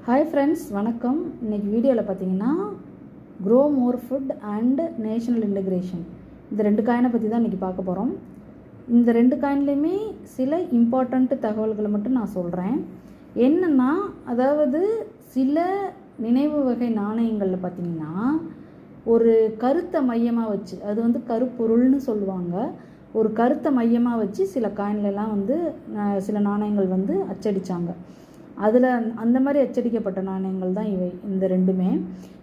Hi friends, வணக்கம். இன்றைக்கி வீடியோவில் பார்த்தீங்கன்னா grow more food and national integration இந்த 2 காயினை பற்றி தான் இன்றைக்கி பார்க்க போகிறோம். இந்த 2 காயின்லேயுமே சில இம்பார்ட்டண்ட்டு தகவல்களை மட்டும் நான் சொல்கிறேன். என்னென்னா, அதாவது சில நினைவு வகை நாணயங்களில் பார்த்திங்கன்னா ஒரு கருத்தை மையமாக வச்சு, அது வந்து கருப்பொருள்னு சொல்லுவாங்க, ஒரு கருத்தை மையமாக வச்சு சில காயின்லலாம் சில நாணயங்கள் அச்சடித்தாங்க. அதில் அந்த மாதிரி அச்சடிக்கப்பட்ட நாணயங்கள் தான் இந்த 2மே.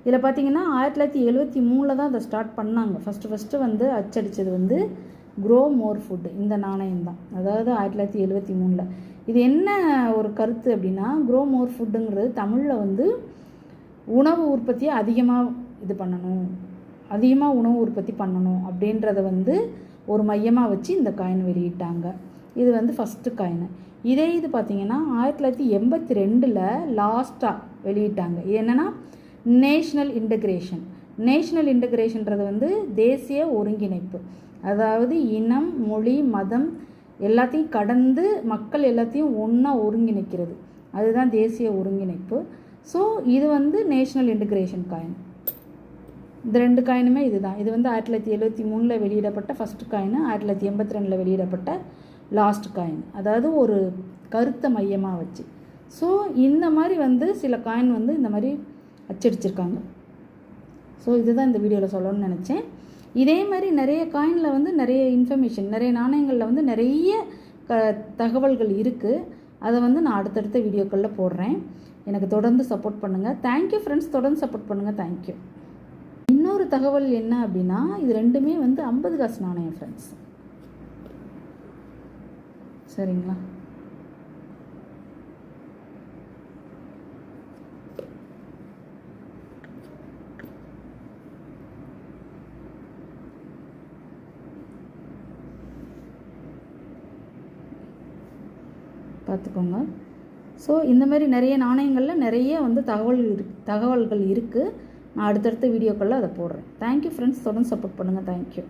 இதில் பார்த்திங்கன்னா 1973 தான் அதை ஸ்டார்ட் பண்ணாங்க. ஃபஸ்ட்டு அச்சடித்தது க்ரோ மோர் ஃபுட் இந்த நாணயம் தான், அதாவது 1973. இது என்ன ஒரு கருத்து அப்படின்னா, க்ரோ மோர் ஃபுட்டுங்கிறது தமிழில் உணவு உற்பத்தியை அதிகமாக உணவு உற்பத்தி பண்ணணும் அப்படின்றத ஒரு மையமாக வச்சு இந்த காயின் வெளியிட்டாங்க. இது ஃபஸ்ட்டு காயின். இது பார்த்திங்கன்னா 1982 லாஸ்ட்டாக வெளியிட்டாங்க. என்னென்னா நேஷ்னல் இன்டகிரேஷன்றது தேசிய ஒருங்கிணைப்பு, அதாவது இனம், மொழி, மதம் எல்லாத்தையும் கடந்து மக்கள் எல்லாத்தையும் ஒன்றா ஒருங்கிணைக்கிறது, அதுதான் தேசிய ஒருங்கிணைப்பு. ஸோ இது நேஷ்னல் இன்டகிரேஷன் காயின். இந்த 2 காயினுமே இதுதான். இது 1973 வெளியிடப்பட்ட ஃபஸ்ட்டு காயின், 1982 வெளியிடப்பட்ட லாஸ்ட் காயின், அதாவது ஒரு கருத்தை மையமாக வச்சு. ஸோ இந்த மாதிரி சில காயின் இந்த மாதிரி அச்சடிச்சிருக்காங்க. ஸோ இதுதான் இந்த வீடியோவில் சொல்லணும்னு நினச்சேன். இதே மாதிரி நிறைய காயினில் நிறைய இன்ஃபர்மேஷன், நிறைய நாணயங்களில் நிறைய தகவல்கள் இருக்குது. அதை நான் அடுத்தடுத்த வீடியோக்களில் போடுறேன். எனக்கு தொடர்ந்து சப்போர்ட் பண்ணுங்கள். தேங்க்யூ ஃப்ரெண்ட்ஸ், தொடர்ந்து சப்போர்ட் பண்ணுங்கள். தேங்க்யூ. இன்னொரு தகவல் என்ன அப்படின்னா, இது 2மே 50 காசு நாணயம் ஃப்ரெண்ட்ஸ். சரிங்களா? பார்த்துக்கோங்க. ஸோ இந்த மாதிரி நிறைய நாணயங்களில் நிறைய தகவல்கள் இருக்குது. நான் அடுத்தடுத்த வீடியோக்களில் அதை போடுறேன். தேங்க்யூ ஃப்ரெண்ட்ஸ், தொடர்ந்து சப்போர்ட் பண்ணுங்கள். தேங்க்யூ.